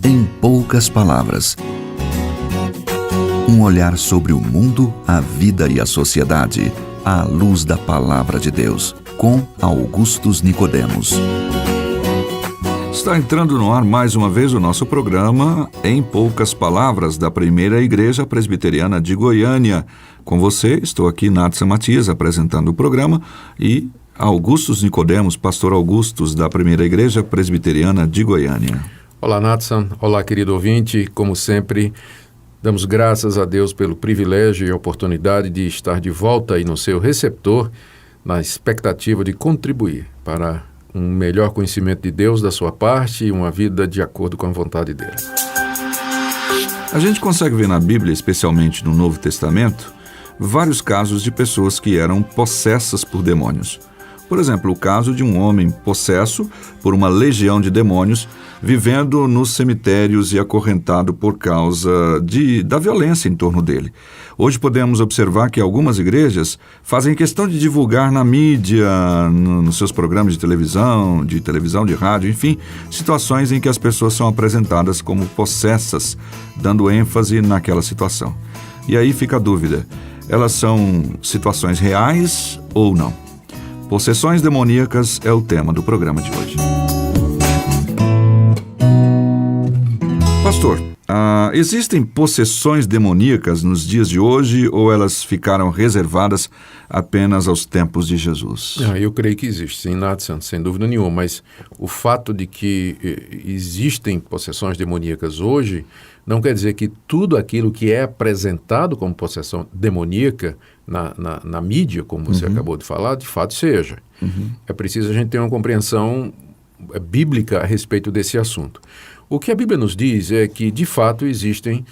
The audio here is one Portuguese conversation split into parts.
Em poucas palavras. Um olhar sobre o mundo, a vida e a sociedade, à luz da Palavra de Deus, com Augustus Nicodemos. Está entrando no ar mais uma vez o nosso programa Em Poucas Palavras, da Primeira Igreja Presbiteriana de Goiânia. Com você, estou aqui, Natsan Matias, apresentando o programa, e Augustus Nicodemos, pastor Augustus, da Primeira Igreja Presbiteriana de Goiânia. Olá, Natsan. Olá, querido ouvinte. Como sempre, damos graças a Deus pelo privilégio e oportunidade de estar de volta aí no seu receptor, na expectativa de contribuir para um melhor conhecimento de Deus da sua parte e uma vida de acordo com a vontade dele. A gente consegue ver na Bíblia, especialmente no Novo Testamento, vários casos de pessoas que eram possessas por demônios. Por exemplo, o caso de um homem possesso por uma legião de demônios, vivendo nos cemitérios e acorrentado por causa da violência em torno dele. Hoje podemos observar que algumas igrejas fazem questão de divulgar na mídia, nos seus programas de televisão, de rádio, enfim, situações em que as pessoas são apresentadas como possessas, dando ênfase naquela situação. E aí fica a dúvida, elas são situações reais ou não? Possessões demoníacas é o tema do programa de hoje. Pastor, existem possessões demoníacas nos dias de hoje ou elas ficaram reservadas apenas aos tempos de Jesus? Eu creio que existe, sim, Natsan, sem dúvida nenhuma, mas o fato de que existem possessões demoníacas hoje não quer dizer que tudo aquilo que é apresentado como possessão demoníaca na mídia, como você acabou de falar, de fato seja. É preciso a gente ter uma compreensão bíblica a respeito desse assunto. O que a Bíblia nos diz é que, de fato, existem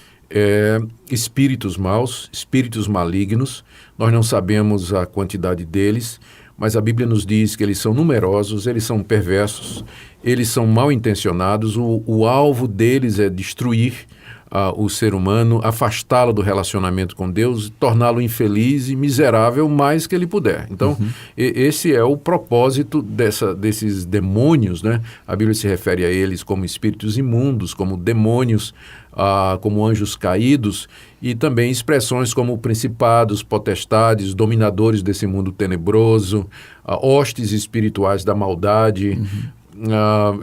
espíritos maus, espíritos malignos. Nós não sabemos a quantidade deles, mas a Bíblia nos diz que eles são numerosos, eles são perversos, eles são mal intencionados, o alvo deles é destruir o ser humano, afastá-lo do relacionamento com Deus, torná-lo infeliz e miserável o mais que ele puder. Então, esse é o propósito desses demônios, né? A Bíblia se refere a eles como espíritos imundos, como demônios, como anjos caídos, e também expressões como principados, potestades, dominadores desse mundo tenebroso, hostes espirituais da maldade.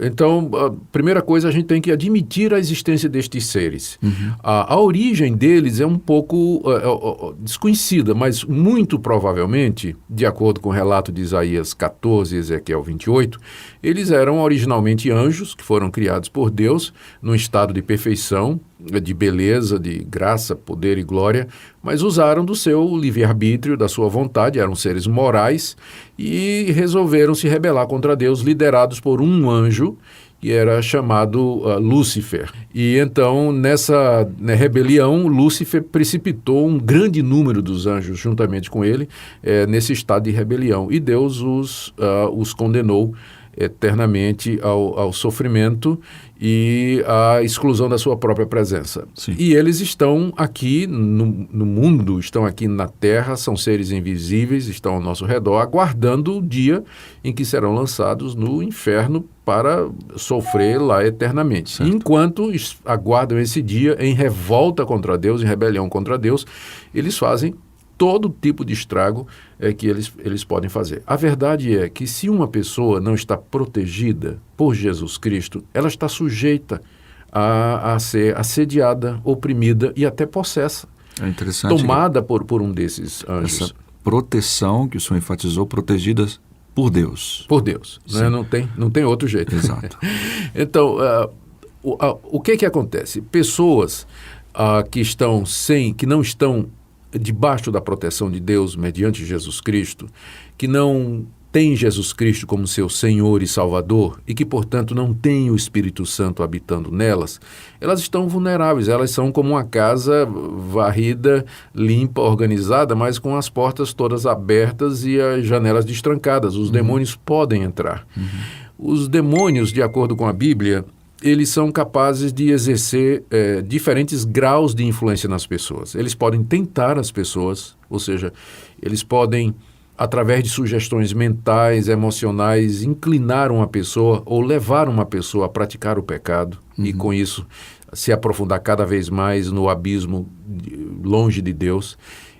Então, a primeira coisa, a gente tem que admitir a existência destes seres. A origem deles é um pouco desconhecida, mas muito provavelmente, de acordo com o relato de Isaías 14 e Ezequiel 28, eles eram originalmente anjos que foram criados por Deus num estado de perfeição, de beleza, de graça, poder e glória, mas usaram do seu livre-arbítrio, da sua vontade, eram seres morais e resolveram se rebelar contra Deus, liderados por um anjo que era chamado Lúcifer. E então, nessa rebelião, Lúcifer precipitou um grande número dos anjos juntamente com ele nesse estado de rebelião, e Deus os condenou eternamente ao sofrimento e à exclusão da sua própria presença. Sim. E eles estão aqui no mundo, estão aqui na Terra, são seres invisíveis, estão ao nosso redor, aguardando o dia em que serão lançados no inferno para sofrer lá eternamente. Certo. Enquanto aguardam esse dia em revolta contra Deus, em rebelião contra Deus, eles fazem todo tipo de estrago que eles podem fazer. A verdade é que se uma pessoa não está protegida por Jesus Cristo, ela está sujeita a ser assediada, oprimida e até possessa. É interessante. Tomada por um desses anjos. Essa proteção que o senhor enfatizou, protegidas por Deus. Por Deus. Né? Não tem outro jeito. Exato. Então, o que acontece? Pessoas que não estão debaixo da proteção de Deus mediante Jesus Cristo, que não têm Jesus Cristo como seu Senhor e Salvador e que, portanto, não têm o Espírito Santo habitando nelas, elas estão vulneráveis, elas são como uma casa varrida, limpa, organizada, mas com as portas todas abertas e as janelas destrancadas. Os demônios podem entrar. Os demônios, de acordo com a Bíblia, eles são capazes de exercer diferentes graus de influência nas pessoas. Eles podem tentar as pessoas, ou seja, eles podem, através de sugestões mentais, emocionais, inclinar uma pessoa ou levar uma pessoa a praticar o pecado. e com isso se aprofundar cada vez mais no abismo longe de Deus.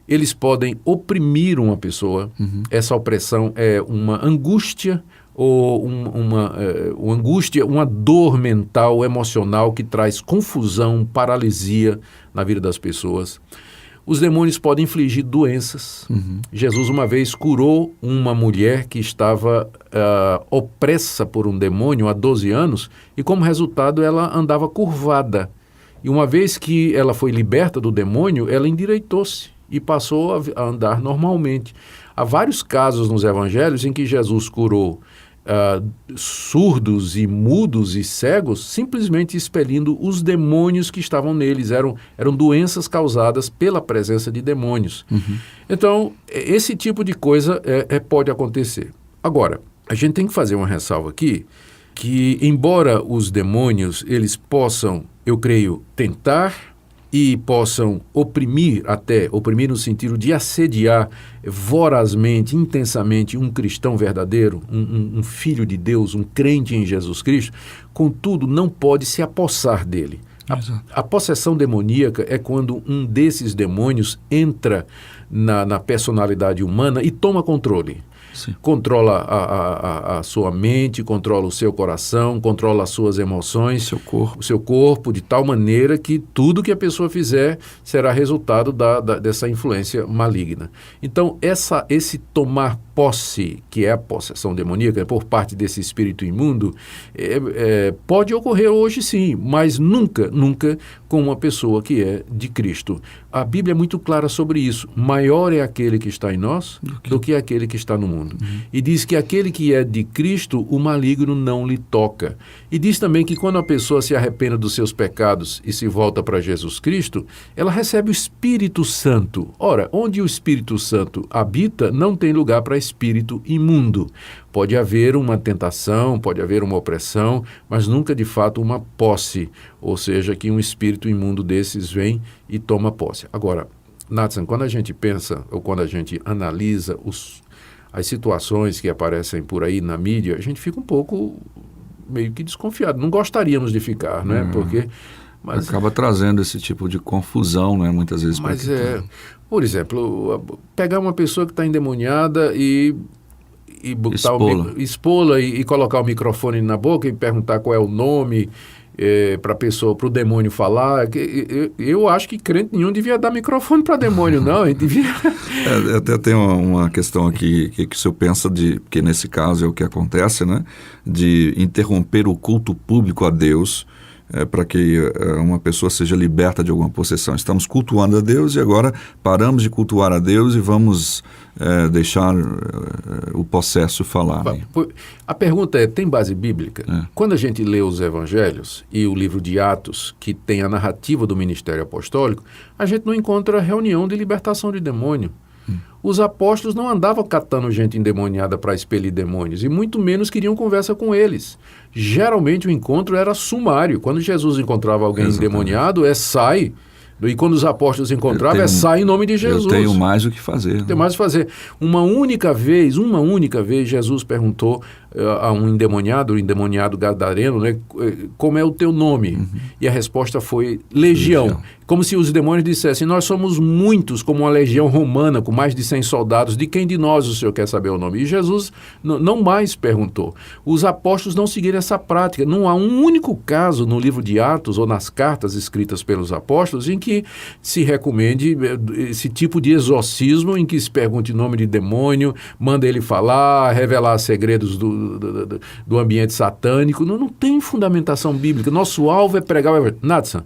Eles podem oprimir uma pessoa. Essa opressão é uma angústia ou uma angústia, uma dor mental, emocional que traz confusão, paralisia na vida das pessoas. Os demônios podem infligir doenças. Jesus uma vez curou uma mulher que estava opressa por um demônio há 12 anos e como resultado ela andava curvada. E uma vez que ela foi liberta do demônio, ela endireitou-se e passou a andar normalmente. Há vários casos nos evangelhos em que Jesus curou surdos e mudos e cegos, simplesmente expelindo os demônios que estavam neles. Eram doenças causadas pela presença de demônios. Então, esse tipo de coisa pode acontecer. Agora, a gente tem que fazer uma ressalva aqui, que embora os demônios, eles possam, eu creio, tentar e possam oprimir no sentido de assediar vorazmente, intensamente um cristão verdadeiro, um filho de Deus, um crente em Jesus Cristo, contudo, não pode se apossar dele. A possessão demoníaca é quando um desses demônios entra na personalidade humana e toma controle. Sim. Controla a sua mente, controla o seu coração, controla as suas emoções, o seu corpo, de tal maneira que tudo que a pessoa fizer será resultado dessa influência maligna. Então, esse tomar posse, que é a possessão demoníaca, por parte desse espírito imundo, pode ocorrer hoje sim, mas nunca com uma pessoa que é de Cristo. A Bíblia é muito clara sobre isso. Maior é aquele que está em nós do que aquele que está no mundo. E diz que aquele que é de Cristo, o maligno não lhe toca. E diz também que quando a pessoa se arrepende dos seus pecados e se volta para Jesus Cristo, ela recebe o Espírito Santo. Ora, onde o Espírito Santo habita, não tem lugar para espírito imundo. Pode haver uma tentação, pode haver uma opressão, mas nunca de fato uma posse, ou seja, que um espírito imundo desses vem e toma posse. Agora, Nathan, quando a gente pensa ou quando a gente analisa as situações que aparecem por aí na mídia, a gente fica um pouco meio que desconfiado. Não gostaríamos de ficar, né? Mas acaba trazendo esse tipo de confusão, né? Muitas vezes. Mas por exemplo, pegar uma pessoa que está endemoniada e expô-la e colocar o microfone na boca e perguntar qual é o nome para o demônio falar. Eu acho que crente nenhum devia dar microfone para demônio, não. Ele devia... Até tem uma questão aqui que o senhor pensa que nesse caso é o que acontece, né? De interromper o culto público a Deus para que uma pessoa seja liberta de alguma possessão. Estamos cultuando a Deus e agora paramos de cultuar a Deus e vamos deixar o possesso falar. A pergunta é, tem base bíblica? Quando a gente lê os evangelhos e o livro de Atos, que tem a narrativa do ministério apostólico, a gente não encontra reunião de libertação de demônio. Os apóstolos não andavam catando gente endemoniada para expelir demônios, e muito menos queriam conversa com eles. Geralmente o encontro era sumário. Quando Jesus encontrava alguém endemoniado, sai. E quando os apóstolos encontravam, sai em nome de Jesus. Eu tenho mais o que fazer. Tem mais o que fazer. Uma única vez, Jesus perguntou a um endemoniado, o endemoniado gadareno, né, como é o teu nome? E a resposta foi legião. Como se os demônios dissessem, nós somos muitos, como uma legião romana, com mais de 100 soldados, de quem de nós o Senhor quer saber o nome? E Jesus não mais perguntou. Os apóstolos não seguiram essa prática. Não há um único caso no livro de Atos ou nas cartas escritas pelos apóstolos em que se recomende esse tipo de exorcismo, em que se pergunte o nome de demônio, manda ele falar, revelar segredos do ambiente satânico. Não tem fundamentação bíblica. Nosso alvo é pregar o evangelho. Nathan,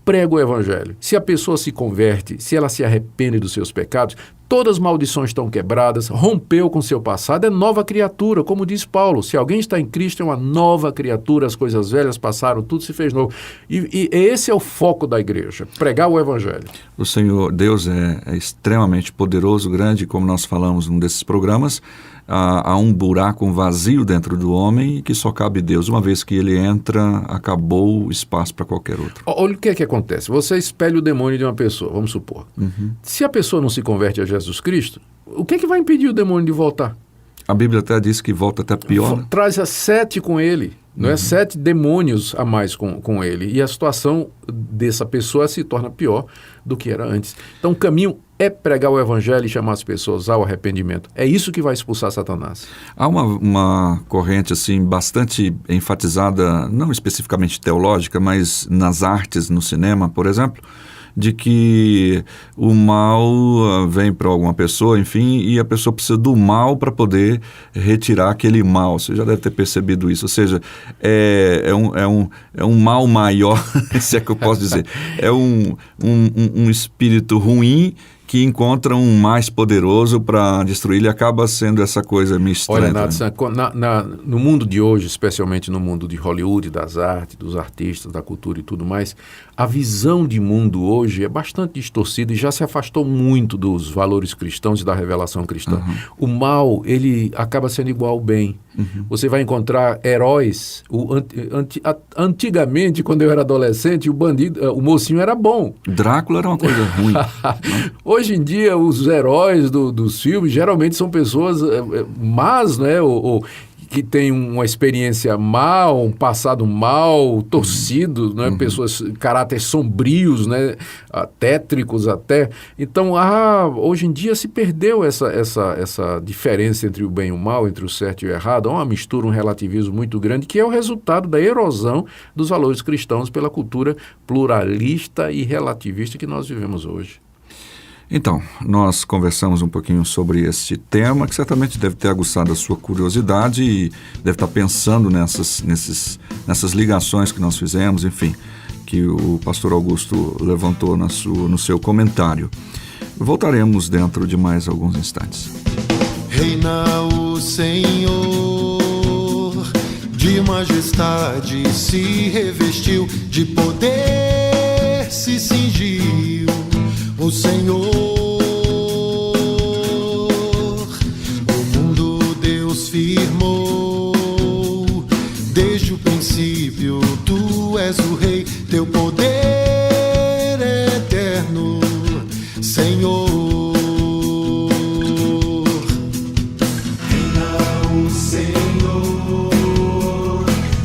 prega o evangelho. Se a pessoa se converte, se ela se arrepende dos seus pecados, todas as maldições estão quebradas, rompeu com seu passado, é nova criatura, como diz Paulo. Se alguém está em Cristo, é uma nova criatura, as coisas velhas passaram, tudo se fez novo. E esse é o foco da igreja, pregar o evangelho. O Senhor, Deus é extremamente poderoso, grande, como nós falamos num desses programas. Há um buraco, vazio dentro do homem que só cabe Deus. Uma vez que ele entra, acabou o espaço para qualquer outro. Olha o que é que acontece. Você espelha o demônio de uma pessoa, vamos supor. Se a pessoa não se converte a Jesus Cristo, o que é que vai impedir o demônio de voltar? A Bíblia até diz que volta até pior. Traz a 7 com ele. não é 7 demônios a mais com ele, e a situação dessa pessoa se torna pior do que era antes. Então o caminho é pregar o evangelho e chamar as pessoas ao arrependimento. É isso que vai expulsar Satanás. Há uma corrente assim bastante enfatizada, não especificamente teológica, mas nas artes, no cinema, por exemplo, de que o mal vem para alguma pessoa, enfim, e a pessoa precisa do mal para poder retirar aquele mal. Você já deve ter percebido isso. Ou seja, é um mal maior, se é que eu posso dizer. É um espírito ruim que encontra um mais poderoso para destruir. Ele acaba sendo essa coisa meio estranha. Olha, Nathan, no mundo de hoje, especialmente no mundo de Hollywood, das artes, dos artistas, da cultura e tudo mais, a visão de mundo hoje é bastante distorcida e já se afastou muito dos valores cristãos e da revelação cristã. O mal, ele acaba sendo igual ao bem. Você vai encontrar heróis. Antigamente, quando eu era adolescente, o mocinho era bom. Drácula era uma coisa ruim. Hoje em dia, os heróis dos filmes geralmente são pessoas más, né? Ou que têm uma experiência mal, um passado mal, torcido, né? Pessoas, caráteres sombrios, né? Tétricos até. Então, hoje em dia se perdeu essa diferença entre o bem e o mal, entre o certo e o errado. Há uma mistura, um relativismo muito grande, que é o resultado da erosão dos valores cristãos pela cultura pluralista e relativista que nós vivemos hoje. Então, nós conversamos um pouquinho sobre este tema, que certamente deve ter aguçado a sua curiosidade e deve estar pensando nessas ligações que nós fizemos, enfim, que o pastor Augusto levantou no seu comentário. Voltaremos dentro de mais alguns instantes. Reina o Senhor, de majestade se revestiu, de poder se cingiu. O Senhor, o mundo Deus firmou, desde o princípio tu és o Rei, teu poder é eterno, Senhor. Reina o Senhor,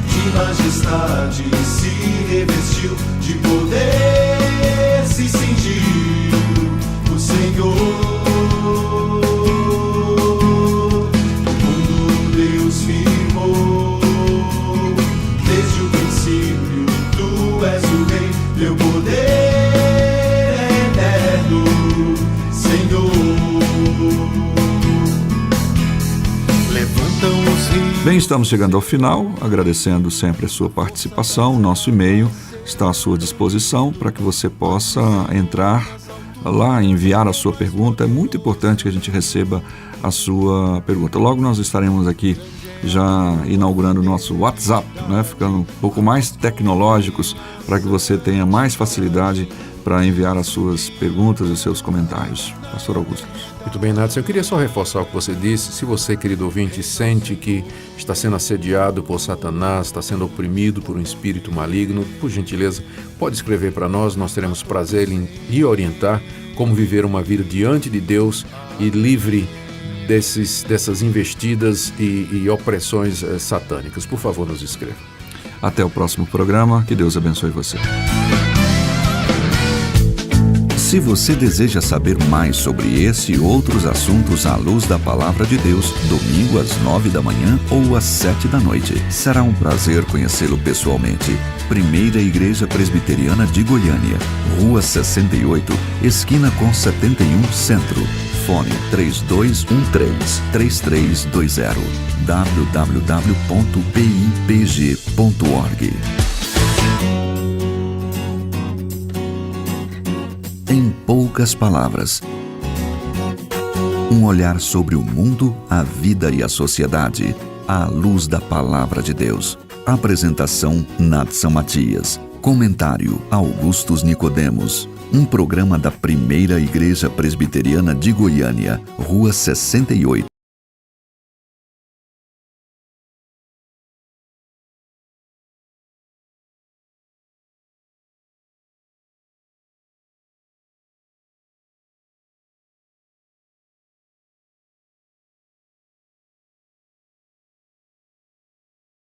de majestade se revestiu, de poder se cingiu. Senhor, o mundo Deus firmou, desde o princípio tu és o Rei, teu poder é eterno, Senhor. Levantam os rios. Bem, estamos chegando ao final, agradecendo sempre a sua participação. Nosso e-mail está à sua disposição para que você possa entrar lá, enviar a sua pergunta. É muito importante que a gente receba a sua pergunta. Logo nós estaremos aqui já inaugurando o nosso WhatsApp, né? Ficando um pouco mais tecnológicos para que você tenha mais facilidade para enviar as suas perguntas e os seus comentários. Pastor Augusto. Muito bem, Nathan. Eu queria só reforçar o que você disse. Se você, querido ouvinte, sente que está sendo assediado por Satanás, está sendo oprimido por um espírito maligno, por gentileza, pode escrever para nós. Nós teremos prazer em lhe orientar como viver uma vida diante de Deus e livre dessas investidas e opressões satânicas. Por favor, nos escreva. Até o próximo programa. Que Deus abençoe você. Se você deseja saber mais sobre esse e outros assuntos à luz da Palavra de Deus, domingo às 9 da manhã ou às 7 da noite, será um prazer conhecê-lo pessoalmente. Primeira Igreja Presbiteriana de Goiânia, Rua 68, esquina com 71 Centro. Fone 3213-3320, www.pipg.org. Em poucas palavras, um olhar sobre o mundo, a vida e a sociedade, à luz da Palavra de Deus. Apresentação Nathan Matias. Comentário Augustus Nicodemos. Um programa da Primeira Igreja Presbiteriana de Goiânia, Rua 68.